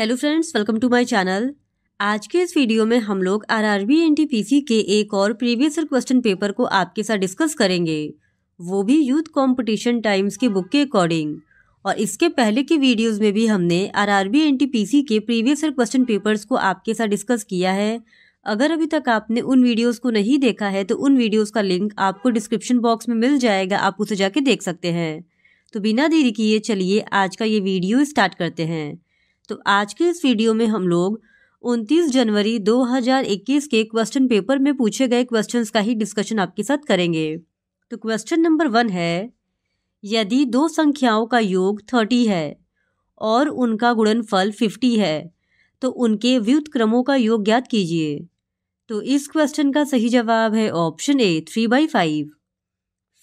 Hello friends, welcome to my channel. आज के इस वीडियो में हम लोग आरआरबी एनटीपीसी के एक और प्रीवियस ईयर क्वेश्चन पेपर को आपके साथ डिस्कस करेंगे, वो भी यूथ कंपटीशन टाइम्स के बुक के अकॉर्डिंग। और इसके पहले के वीडियोस में भी हमने आरआरबी एनटीपीसी के प्रीवियस ईयर क्वेश्चन पेपर्स को आपके साथ डिस्कस किया है। अगर अभी तक आपने उन वीडियोस को नहीं देखा है तो उन वीडियोस का लिंक आपको डिस्क्रिप्शन बॉक्स में मिल जाएगा, आप उसे जाके देख सकते हैं। तो बिना देरी किए चलिए आज का ये वीडियो स्टार्ट करते हैं। तो आज के इस वीडियो में हम लोग 29 जनवरी 2021 के क्वेश्चन पेपर में पूछे गए क्वेश्चंस का ही डिस्कशन आपके साथ करेंगे। तो क्वेश्चन नंबर 1 है, यदि दो संख्याओं का योग 30 है और उनका गुणनफल 50 है तो उनके व्युत्क्रमों का योग ज्ञात कीजिए। तो इस क्वेश्चन का सही जवाब है ऑप्शन ए 3/5।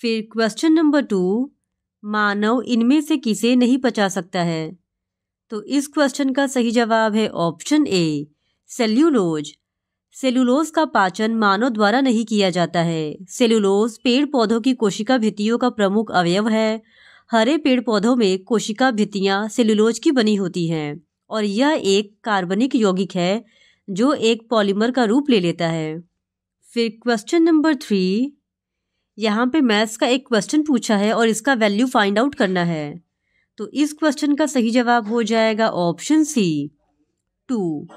फिर क्वेश्चन नंबर 2, मानव इनमें से किसे नहीं पचा सकता है। तो इस क्वेश्चन का सही जवाब है ऑप्शन ए सेल्यूलोज। सेल्यूलोज का पाचन मानव द्वारा नहीं किया जाता है। सेल्यूलोज पेड़ पौधों की कोशिका भित्तियों का प्रमुख अवयव है। हरे पेड़ पौधों में कोशिका भित्तियां सेल्यूलोज की बनी होती हैं और यह एक कार्बनिक यौगिक है जो एक पॉलीमर का रूप ले लेता है। फिर क्वेश्चन नंबर 3, यहाँ पे मैथ्स का एक क्वेश्चन पूछा है और इसका वैल्यू फाइंड आउट करना है। तो इस क्वेश्चन का सही जवाब हो जाएगा ऑप्शन सी 2।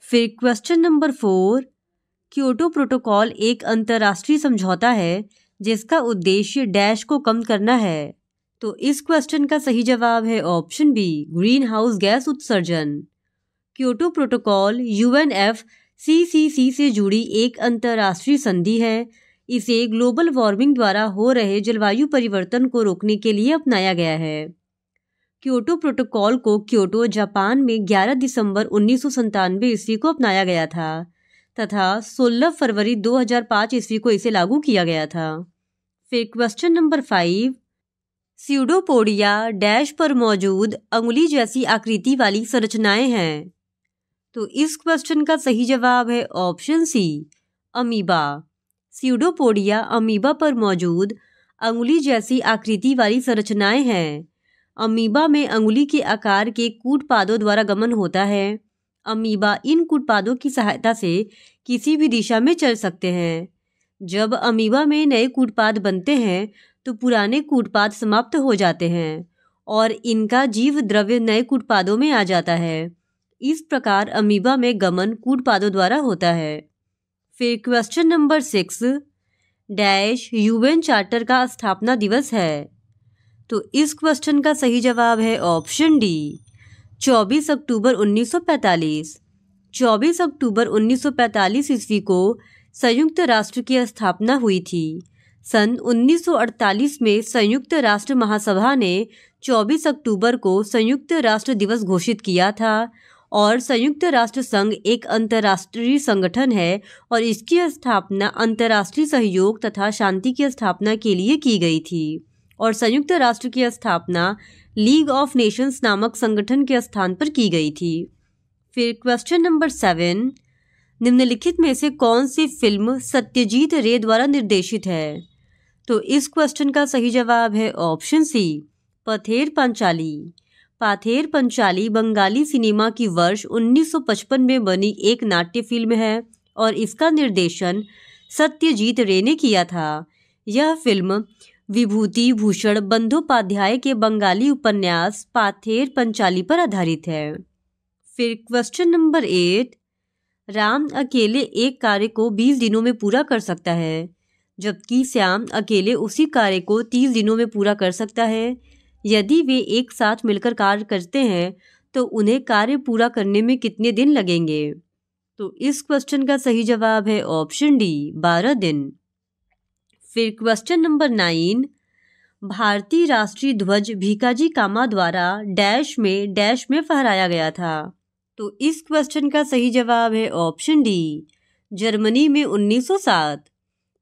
फिर क्वेश्चन नंबर 4, क्योटो प्रोटोकॉल एक अंतर्राष्ट्रीय समझौता है जिसका उद्देश्य डैश को कम करना है। तो इस क्वेश्चन का सही जवाब है option B greenhouse gas उत्सर्जन। क्योटो प्रोटोकॉल UNFCCC से जुड़ी एक अंतर्राष्ट्रीय संधि है। इसे ग्लोबल वार्मिंग द्वारा हो रहे जलवायु परिवर्तन को रोकने के लिए अपनाया गया है। क्योटो प्रोटोकॉल को क्योटो, जापान में 11 दिसंबर 1997 ईस्वी को अपनाया गया था तथा 16 फरवरी 2005 ईस्वी को इसे लागू किया गया था। फिर क्वेश्चन नंबर 5, स्यूडोपोडिया डैश पर मौजूद अंगुली जैसी आकृति वाली संरचनाएं हैं। तो इस क्वेश्चन का सही जवाब है option C amoeba. Pseudopodia amoeba पर मौजूद अंगुली जैसी आकृति वाली संरचनाएं हैं। अमीबा में अंगुली के आकार के कूटपादों द्वारा गमन होता है। अमीबा इन कूटपादों की सहायता से किसी भी दिशा में चल सकते हैं। जब अमीबा में नए कूटपाद बनते हैं तो पुराने कूटपाद समाप्त हो जाते हैं और इनका जीव द्रव्य नए कूटपादों में आ जाता है। इस प्रकार अमीबा में गमन कूटपादों द्वारा होता है। फिर question number 6, dash UN charter का स्थापना दिवस है। तो इस क्वेश्चन का सही जवाब है ऑप्शन डी 24 अक्टूबर 1945। 24 अक्टूबर 1945 ईस्वी को संयुक्त राष्ट्र की स्थापना हुई थी। सन 1948 में संयुक्त राष्ट्र महासभा ने 24 अक्टूबर को संयुक्त राष्ट्र दिवस घोषित किया था और संयुक्त राष्ट्र संघ एक अंतर्राष्ट्रीय संगठन है और इसकी स्थापना अंतर्राष्ट्रीय सहयोग तथा शांति की स्थापना के लिए की गई थी और संयुक्त राष्ट्र की स्थापना लीग ऑफ नेशंस नामक संगठन के स्थान पर की गई थी। फिर क्वेश्चन नंबर 7, निम्नलिखित में से कौन सी फिल्म सत्यजीत रे द्वारा निर्देशित है। तो इस क्वेश्चन का सही जवाब है ऑप्शन सी पथेर पंचाली। पाथेर पंचाली बंगाली सिनेमा की वर्ष 1955 में बनी एक नाट्य फिल्म है और इसका निर्देशन सत्यजीत रे ने किया था। यह फिल्म विभूति भूषण बंदोपाध्याय के बंगाली उपन्यास पाथेर पंचाली पर आधारित है। फिर क्वेश्चन नंबर 8, राम अकेले एक कार्य को 20 दिनों में पूरा कर सकता है जबकि श्याम अकेले उसी कार्य को 30 दिनों में पूरा कर सकता है। यदि वे एक साथ मिलकर कार्य करते हैं तो उन्हें कार्य पूरा करने में कितने दिन लगेंगे। तो इस क्वेश्चन का सही जवाब है ऑप्शन डी 12 दिन। फिर क्वेश्चन नंबर 9, भारतीय राष्ट्रीय ध्वज भीकाजी कामा द्वारा डैश में फहराया गया था। तो इस क्वेश्चन का सही जवाब है ऑप्शन डी जर्मनी में 1907।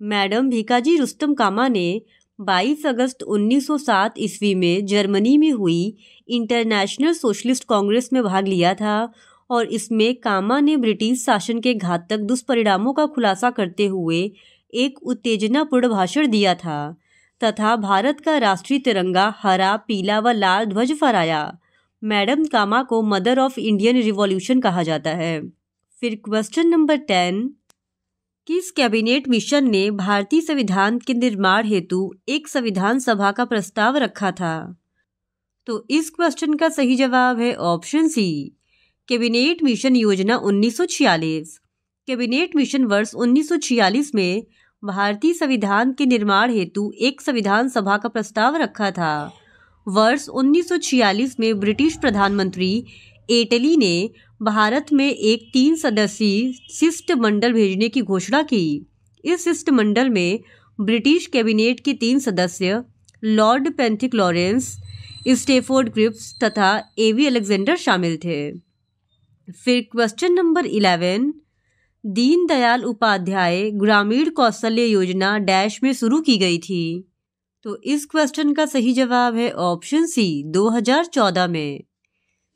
मैडम भीकाजी रुस्तम कामा ने 22 अगस्त 1907 ईस्वी में जर्मनी में हुई इंटरनेशनल सोशलिस्ट कांग्रेस में भाग लिया था और इसमें कामा ने ब्रिटिश शासन के घातक दुष्परिणामों का खुलासा करते हुए एक उत्तेजनापूर्ण भाषण दिया था तथा भारत का राष्ट्रीय तिरंगा हरा, पीला व लाल ध्वज फहराया। मैडम कामा को मदर ऑफ इंडियन रिवॉल्यूशन कहा जाता है। फिर क्वेश्चन नंबर 10, किस कैबिनेट मिशन ने भारतीय संविधान के निर्माण हेतु एक संविधान सभा का प्रस्ताव रखा था? तो इस क्वेश्चन का सही जवाब है ऑप्शन सी, कैबिनेट मिशन योजना 1946। कैबिनेट मिशन वर्ष 1946 में भारतीय संविधान के निर्माण हेतु एक संविधान सभा का प्रस्ताव रखा था। वर्ष 1946 में ब्रिटिश प्रधानमंत्री एटली ने भारत में एक 3 सदस्यीय शिष्टमंडल भेजने की घोषणा की। इस शिष्टमंडल में ब्रिटिश कैबिनेट के 3 सदस्य लॉर्ड पेंथिक लॉरेंस, स्टेफोर्ड क्रिप्स तथा एवी अलेक्जेंडर शामिल थे। फिर क्वेश्चन नंबर 11, दीनदयाल उपाध्याय ग्रामीण कौशल्य योजना डैश में शुरू की गई थी? तो इस क्वेश्चन का सही जवाब है ऑप्शन सी, 2014 में।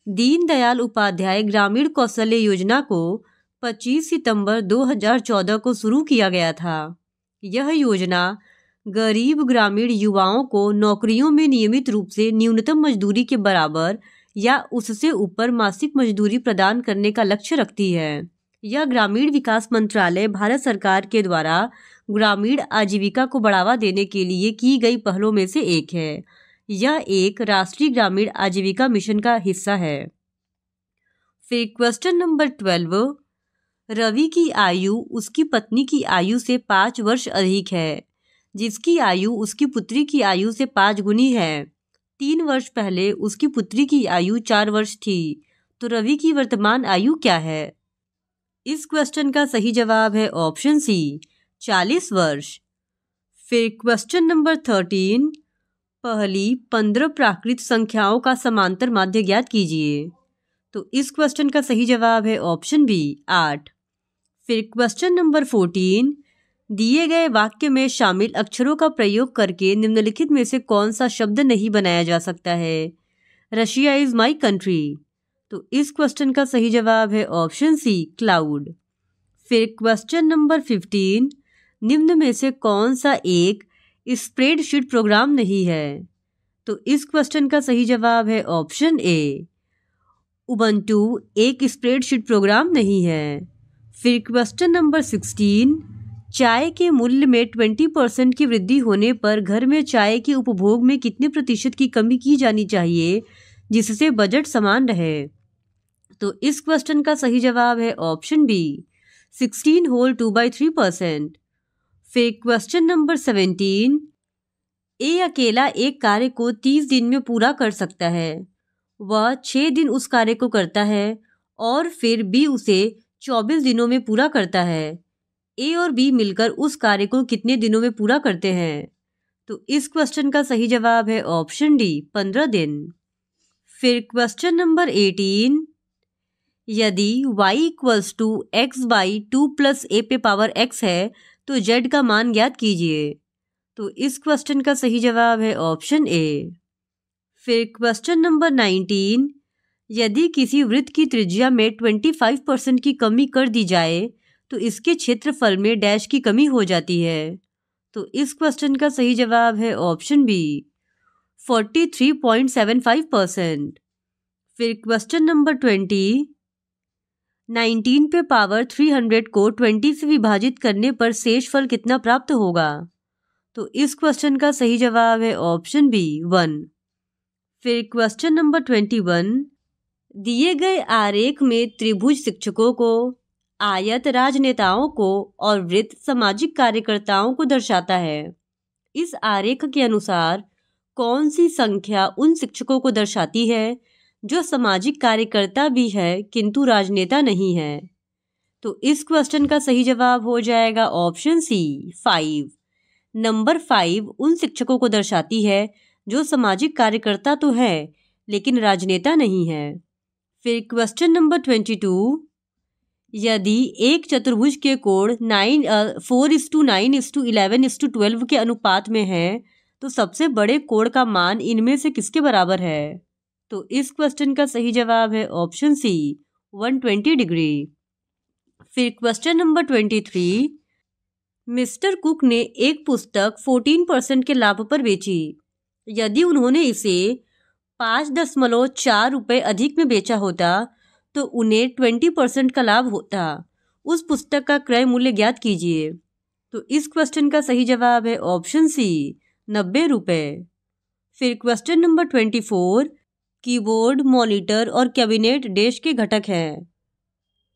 दीनदयाल उपाध्याय ग्रामीण कौशल्य योजना को 25 सितंबर 2014 को शुरू किया गया था। यह योजना गरीब ग्रामीण युवाओं को नौकरियों में नियमित रूप से न्यूनतम मजदूरी के बराबर या उससे ऊपर मासिक मजदूरी प्रदान करने का लक्ष्य रखती है। यह ग्रामीण विकास मंत्रालय भारत सरकार के द्वारा ग्रामीण आजीविका को बढ़ावा देने के लिए की गई पहलों में से एक है। यह एक राष्ट्रीय ग्रामीण आजीविका मिशन का हिस्सा है। फिर क्वेश्चन नंबर 12, रवि की आयु उसकी पत्नी की आयु से 5 वर्ष अधिक है, जिसकी आयु उसकी पुत्री की आयु से 5 गुनी है। 3 वर्ष पहले उसकी पुत्री की आयु 4 वर्ष थी, तो रवि की वर्तमान आयु क्या है? इस क्वेश्चन का सही जवाब है ऑप्शन सी, 40 वर्ष। फिर क्वेश्चन नंबर 13, पहली 15 प्राकृत संख्याओं का समांतर माध्य ज्ञात कीजिए। तो इस क्वेश्चन का सही जवाब है ऑप्शन बी, 8। फिर क्वेश्चन नंबर 14, दिए गए वाक्य में शामिल अक्षरों का प्रयोग करके निम्नलिखित में से कौन सा शब्द नहीं बनाया जा सकता है? Russia is my country. तो इस क्वेश्चन का सही जवाब है ऑप्शन सी, क्लाउड। फिर क्वेश्चन नंबर 15, निम्न में से कौन सा एक स्प्रेडशीट प्रोग्राम नहीं है? तो इस क्वेश्चन का सही जवाब है ऑप्शन ए, उबंटू एक स्प्रेडशीट प्रोग्राम नहीं है। फिर क्वेश्चन नंबर 16, चाय के मूल्य में 20% की वृद्धि होने पर घर में चाय के उपभोग में कितने प्रतिशत की कमी की जानी चाहिए जिससे बजट समान रहे? तो इस क्वेश्चन का सही जवाब है ऑप्शन बी, 16 होल 2/3%। फिर क्वेश्चन नंबर 17, ए अकेला एक कार्य को 30 दिन में पूरा कर सकता है। वह 6 दिन उस कार्य को करता है और फिर बी उसे 24 दिनों में पूरा करता है। ए और बी मिलकर उस कार्य को कितने दिनों में पूरा करते हैं? तो इस क्वेश्चन का सही जवाब है ऑप्शन डी, 15 दिन। फिर क्वेश्चन नंबर 18, यदि y = x/2 + a पे पावर x है तो z का मान ज्ञात कीजिए। तो इस क्वेश्चन का सही जवाब है ऑप्शन ए। फिर क्वेश्चन नंबर 19, यदि किसी वृत्त की त्रिज्या में 25% की कमी कर दी जाए तो इसके क्षेत्रफल में डैश की कमी हो जाती है। तो इस क्वेश्चन का सही जवाब है ऑप्शन बी, 43.75%। फिर क्वेश्चन नंबर 20, 19 पे पावर 300 को 20 से विभाजित करने पर शेषफल कितना प्राप्त होगा? तो इस क्वेश्चन का सही जवाब है ऑप्शन बी, 1। फिर क्वेश्चन नंबर 21, दिए गए आरेख में त्रिभुज शिक्षकों को, आयत राजनेताओं को और वृत्त सामाजिक कार्यकर्ताओं को दर्शाता है। इस आरेख के अनुसार कौन सी संख्या उन शिक्षकों को दर्शाती है जो सामाजिक कार्यकर्ता भी है किंतु राजनेता नहीं है? तो इस क्वेश्चन का सही जवाब हो जाएगा ऑप्शन सी, 5। नंबर 5 उन शिक्षकों को दर्शाती है जो सामाजिक कार्यकर्ता तो है लेकिन राजनेता नहीं है। फिर क्वेश्चन नंबर 22, यदि एक चतुर्भुज के कोण 4:9:11:12 के अनुपात में है तो सबसे बड़े कोण का मान इनमें से किसके बराबर है? तो इस क्वेश्चन का सही जवाब है ऑप्शन सी, 120 डिग्री। फिर क्वेश्चन नंबर 23, मिस्टर कुक ने एक पुस्तक 14% के लाभ पर बेची। यदि उन्होंने इसे 5.4 रुपये अधिक में बेचा होता तो उन्हें 20% का लाभ होता। उस पुस्तक का क्रय मूल्य ज्ञात कीजिए। तो इस क्वेश्चन का सही जवाब है ऑप्शन सी 90 रुपये। फिर क्वेश्चन नंबर 24, कीबोर्ड, मॉनिटर और कैबिनेट देश के घटक हैं।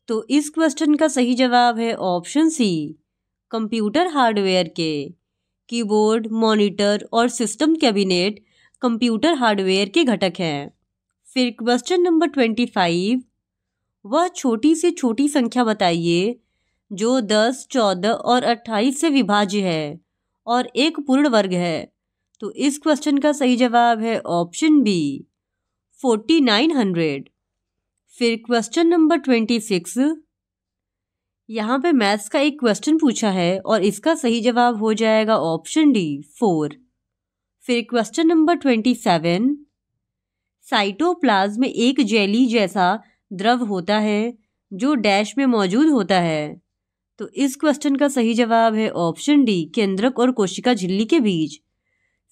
तो इस क्वेश्चन का सही जवाब है ऑप्शन सी कंप्यूटर हार्डवेयर के। कीबोर्ड, मॉनिटर और सिस्टम कैबिनेट कंप्यूटर हार्डवेयर के घटक हैं। फिर क्वेश्चन नंबर 25, वह छोटी से छोटी संख्या बताइए जो 10, 14 और 28 से विभाज्य है और एक पूर्ण वर्ग है। तो इस क्वेश्चन का सही जवाब है ऑप्शन बी 4900। फिर क्वेश्चन नंबर 26, यहाँ पे मैथ्स का एक क्वेश्चन पूछा है और इसका सही जवाब हो जाएगा ऑप्शन डी 4। फिर क्वेश्चन नंबर 27, साइटोप्लाज्म में एक जेली जैसा द्रव होता है जो डैश में मौजूद होता है। तो इस क्वेश्चन का सही जवाब है ऑप्शन डी केंद्रक और कोशिका झिल्ली के बीच।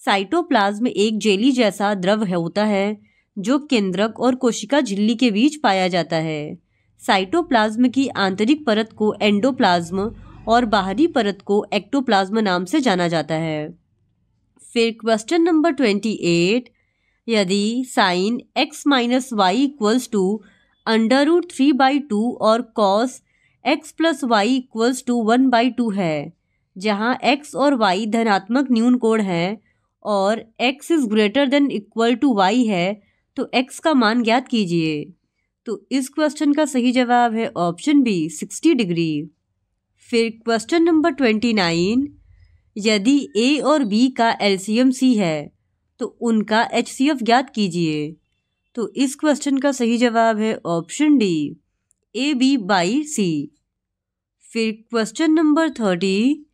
साइटोप्लाज्म में एक जेली जैसा द्रव होता है जो केंद्रक और कोशिका झिल्ली के बीच पाया जाता है। साइटोप्लाज्म की आंतरिक परत को एंडोप्लाज्म और बाहरी परत को एक्टोप्लाज्म नाम से जाना जाता है। फिर क्वेश्चन नंबर 28, यदि sine x minus y equals to √3/2 और cos x plus y equals to 1/2 है, जहां x और y धनात्मक न्यून कोण है और x is greater than equal to y है, तो x का मान ज्ञात कीजिए। तो इस क्वेश्चन का सही जवाब है ऑप्शन बी 60 डिग्री। फिर क्वेश्चन नंबर 29, यदि a और b का LCM C है तो उनका HCF ज्ञात कीजिए। तो इस क्वेश्चन का सही जवाब है ऑप्शन डी AB/C। फिर क्वेश्चन नंबर 30,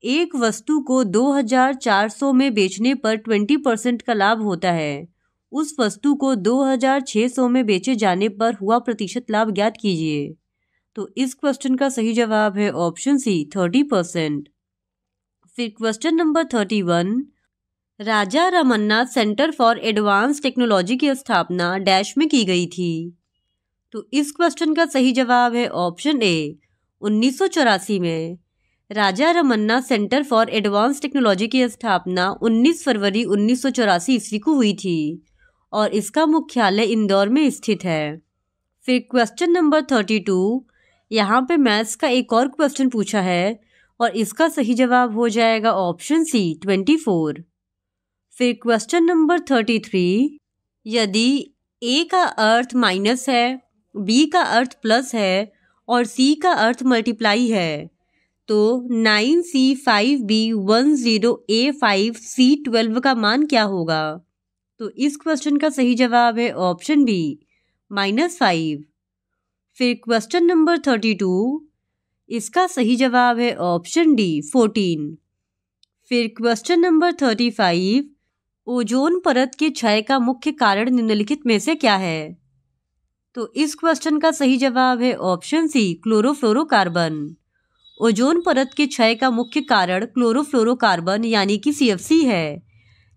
एक वस्तु को 2400 में बेचने पर 20% का लाभ होता है। उस वस्तु को 2600 में बेचे जाने पर हुआ प्रतिशत लाभ ज्ञात कीजिए। तो इस क्वेश्चन का सही जवाब है ऑप्शन सी 30%। फिर question number 31, Raja Ramanna centre for advance technology की स्थापना डैश में की गई थी। तो इस क्वेश्चन का सही जवाब है ऑप्शन ए 1984 में। Raja Ramanna centre for advance technology की स्थापना 19 फरवरी 1984 ईस्वी को हुई थी और इसका मुख्यालय इंदौर में स्थित है। फिर क्वेश्चन नंबर 32, यहाँ पे मैथ्स का एक और क्वेश्चन पूछा है और इसका सही जवाब हो जाएगा ऑप्शन सी 24। फिर क्वेश्चन नंबर 33, यदि ए का अर्थ माइनस है, बी का अर्थ प्लस है और सी का अर्थ मल्टीप्लाई है, तो 9C5B10A5C12 का मान क्या होगा? तो इस क्वेश्चन का सही जवाब है ऑप्शन बी -5। फिर क्वेश्चन नंबर 32, इसका सही जवाब है ऑप्शन डी 14। फिर क्वेश्चन नंबर 35, ओजोन परत के क्षय का मुख्य कारण निम्नलिखित में से क्या है? तो इस क्वेश्चन का सही जवाब है ऑप्शन सी क्लोरोफ्लोरोकार्बन। ओजोन परत के क्षय का मुख्य कारण क्लोरोफ्लोरोकार्बन यानी कि CFC है।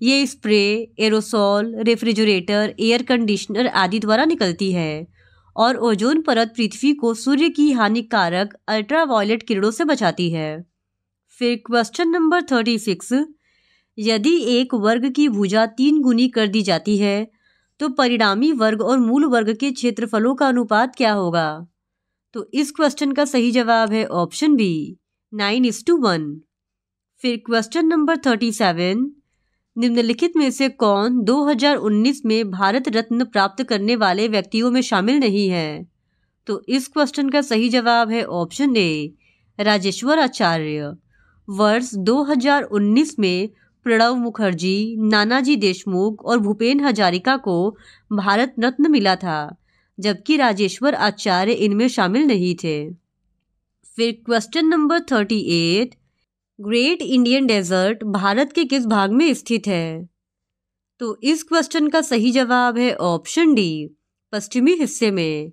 ये spray, aerosol, refrigerator, air conditioner आदि द्वारा निकलती है और ओजोन परत पृथ्वी को सूर्य की हानिकारक अल्ट्रावायलेट किरणों से बचाती है। फिर क्वेश्चन नंबर 36, यदि एक वर्ग की भुजा 3 गुनी कर दी जाती है तो परिणामी वर्ग और मूल वर्ग के क्षेत्रफलों का अनुपात क्या होगा? तो इस क्वेश्चन का सही जवाब है ऑप्शन बी 9:1। फिर क्वेश्चन नंबर 37, निम्नलिखित में से कौन 2019 में भारत रत्न प्राप्त करने वाले व्यक्तियों में शामिल नहीं है? तो इस क्वेश्चन का सही जवाब है ऑप्शन ए राजेश्वर आचार्य। वर्ष 2019 में प्रणब मुखर्जी, नानाजी देशमुख और भूपेन हजारिका को भारत रत्न मिला था, जबकि राजेश्वर आचार्य इनमें शामिल नहीं थे। फिर question number 38, great Indian desert Bharat के किस भाग में स्थित है? तो इस क्वेश्चन का सही जवाब है ऑप्शन डी पश्चिमी हिस्से में।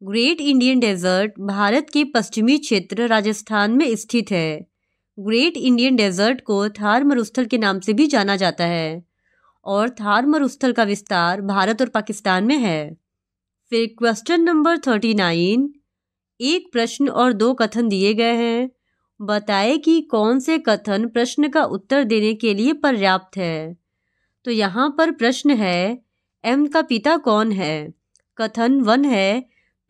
ग्रेट इंडियन डेजर्ट भारत के पश्चिमी क्षेत्र राजस्थान में स्थित है। ग्रेट इंडियन डेजर्ट को थार मरुस्थल के नाम से भी जाना जाता है और थार मरुस्थल का विस्तार भारत और पाकिस्तान में है। फिर क्वेश्चन नंबर 39, एक प्रश्न और 2 कथन दिए गए हैं। बताएं कि कौन से कथन प्रश्न का उत्तर देने के लिए पर्याप्त है। तो यहाँ पर प्रश्न है, एम का पिता कौन है। कथन 1 है,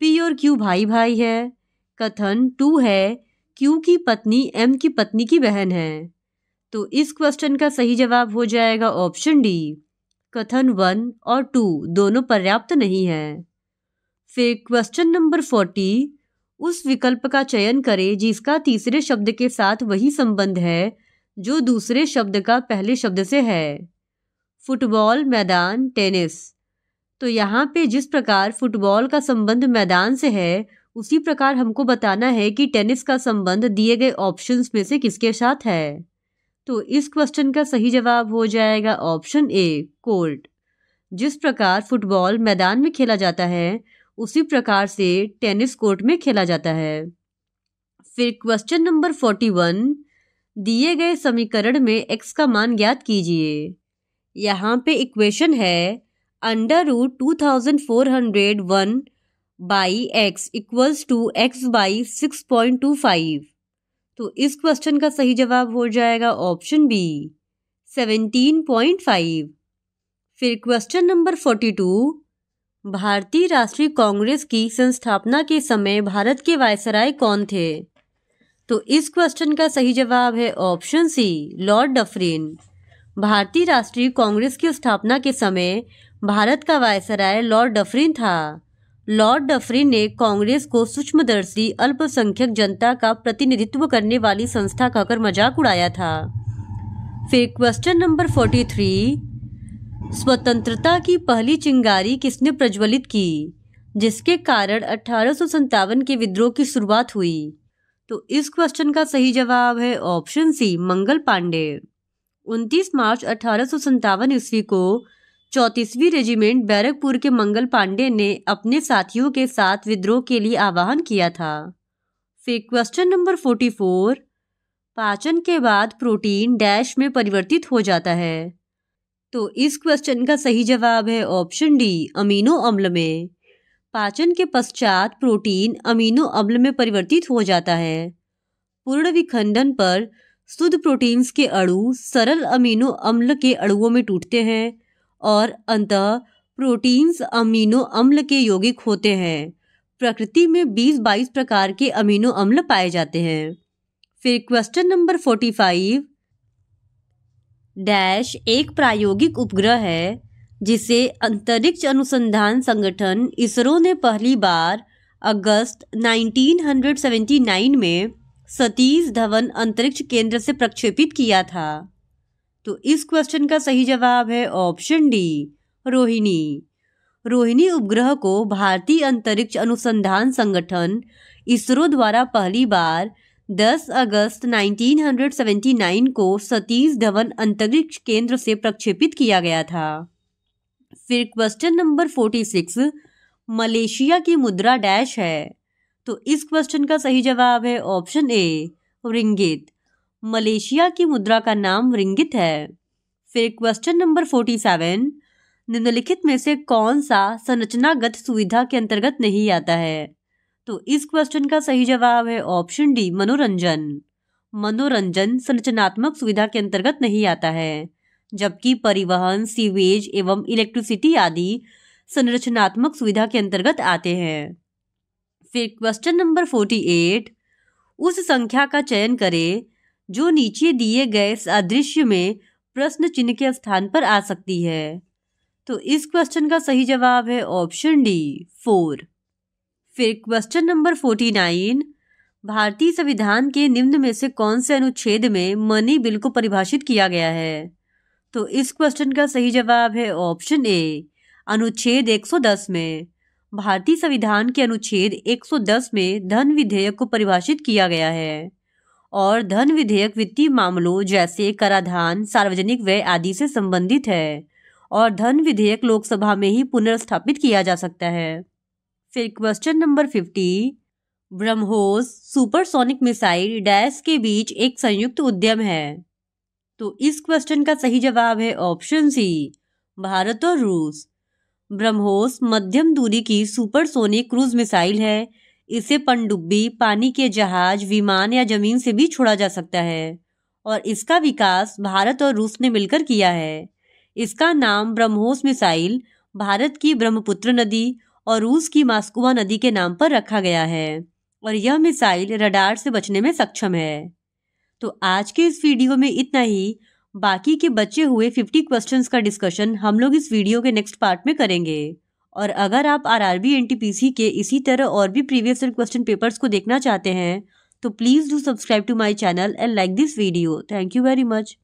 पी और क्यू भाई भाई है। कथन 2 है, क्यू की पत्नी एम की पत्नी की बहन है। तो इस क्वेश्चन का सही जवाब हो जाएगा ऑप्शन डी। कथन 1 और 2 दोनों पर्याप्त नहीं है। फिर क्वेश्चन नंबर 40, उस विकल्प का चयन करें जिसका तीसरे शब्द के साथ वही संबंध है जो दूसरे शब्द का पहले शब्द से है। फुटबॉल, मैदान, टेनिस। तो यहाँ पे जिस प्रकार फुटबॉल का संबंध मैदान से है, उसी प्रकार हमको बताना है कि टेनिस का संबंध दिए गए ऑप्शंस में से किसके साथ है। तो इस क्वेश्चन का सही जवाब हो जाएगा ऑप्शन ए, कोर्ट। जिस प्रकार फुटबॉल मैदान में खेला जाता है, उसी प्रकार से टेनिस कोर्ट में खेला जाता है। फिर क्वेश्चन नंबर 41, दिए गए समीकरण में x का मान ज्ञात कीजिए। यहाँ पे इक्वेशन है √2401 by x equals to x by 6.25। तो इस क्वेश्चन का सही जवाब हो जाएगा ऑप्शन बी, 17.5। फिर क्वेश्चन नंबर 42, भारतीय राष्ट्रीय कांग्रेस की संस्थापना के समय भारत के वायसराय कौन थे। तो इस क्वेश्चन का सही जवाब है ऑप्शन सी, लॉर्ड डफरिन। भारतीय राष्ट्रीय कांग्रेस की स्थापना के समय भारत का वायसराय लॉर्ड डफरिन था। लॉर्ड डफरिन ने कांग्रेस को सूक्ष्मदर्शी अल्पसंख्यक जनता का प्रतिनिधित्व करने वाली संस्था कहकर मजाक उड़ाया था। फिर क्वेश्चन नंबर 43, स्वतंत्रता की पहली चिंगारी किसने प्रज्वलित की, जिसके कारण 1857 के विद्रोह की शुरुआत हुई। तो इस क्वेश्चन का सही जवाब है ऑप्शन सी, मंगल पांडे। 29 मार्च 1857 ईस्वी को 34वीं रेजिमेंट बैरकपुर के मंगल पांडे ने अपने साथियों के साथ विद्रोह के लिए आह्वान किया था। फिर क्वेश्चन नंबर 44, पाचन के बाद प्रोटीन डैश में परिवर्तित हो जाता है। तो इस क्वेश्चन का सही जवाब है ऑप्शन डी, अमीनो अम्ल में। पाचन के पश्चात प्रोटीन अमीनो अम्ल में परिवर्तित हो जाता है। पूर्ण विखंडन पर शुद्ध प्रोटीन्स के अणु सरल अमीनो अम्ल के अणुओं में टूटते हैं और अंततः प्रोटीन्स अमीनो अम्ल के यौगिक होते हैं। प्रकृति में 20-22 प्रकार के अमीनो अम्ल पाए जाते हैं। फिर क्वेश्चन नंबर 45, डैश एक प्रायोगिक उपग्रह है जिसे अंतरिक्ष अनुसंधान संगठन इसरो ने पहली बार अगस्त 1979 में सतीश धवन अंतरिक्ष केंद्र से प्रक्षेपित किया था। तो इस क्वेश्चन का सही जवाब है ऑप्शन डी, रोहिणी। रोहिणी उपग्रह को भारतीय अंतरिक्ष अनुसंधान संगठन इसरो द्वारा पहली बार 10 अगस्त 1979 को सतीश धवन अंतरिक्ष केंद्र से प्रक्षेपित किया गया था। फिर क्वेश्चन नंबर 46, मलेशिया की मुद्रा डैश है। तो इस क्वेश्चन का सही जवाब है ऑप्शन ए, रिंगित। मलेशिया की मुद्रा का नाम रिंगित है। फिर क्वेश्चन नंबर 47, निम्नलिखित में से कौन सा संरचनागत सुविधा के अंतर्गत नहीं आता है। तो इस क्वेश्चन का सही जवाब है ऑप्शन डी, मनोरंजन। मनोरंजन संरचनात्मक सुविधा के अंतर्गत नहीं आता है, जबकि परिवहन, सीवेज एवं इलेक्ट्रिसिटी आदि संरचनात्मक सुविधा के अंतर्गत आते हैं। फिर क्वेश्चन नंबर 48, उस संख्या का चयन करें जो नीचे दिए गए सादृश्य में प्रश्न चिन्ह के स्थान पर आ सकती है। तो इस क्वेश्चन का सही जवाब है ऑप्शन डी, 4। फिर क्वेश्चन नंबर 49, भारतीय संविधान के निम्न में से कौन से अनुच्छेद में मनी बिल को परिभाषित किया गया है। तो इस क्वेश्चन का सही जवाब है ऑप्शन ए, अनुच्छेद 110 में। भारतीय संविधान के अनुच्छेद 110 में धन विधेयक को परिभाषित किया गया है और धन विधेयक वित्तीय मामलों जैसे कराधान, सार्वजनिक व्यय आदि से संबंधित है और धन विधेयक लोकसभा में ही पुनर्स्थापित किया जा सकता है। फिर question number 50, BrahMos supersonic missile dash के बीच एक संयुक्त उद्यम है। तो इस क्वेश्चन का सही जवाब है ऑप्शन सी, भारत और रूस। ब्रह्मोस मध्यम दूरी की सुपरसोनिक क्रूज मिसाइल है। इसे पनडुब्बी, पानी के जहाज, विमान या जमीन से भी छोड़ा जा सकता है और इसका विकास भारत और रूस ने मिलकर किया है। इसका नाम ब्रह्मोस मिसाइल भारत की ब्रह्मपुत्र नदी और रूस की मास्कोवा नदी के नाम पर रखा गया है और यह मिसाइल रडार से बचने में सक्षम है। तो आज के इस वीडियो में इतना ही। बाकी के बचे हुए 50 क्वेश्चंस का डिस्कशन हम लोग इस वीडियो के नेक्स्ट पार्ट में करेंगे। और अगर आप आरआरबी एनटीपीसी के इसी तरह और भी प्रीवियस ईयर क्वेश्चन पेपर्स को देखना चाहते हैं तो please do subscribe to my channel and like this video. Thank you very much.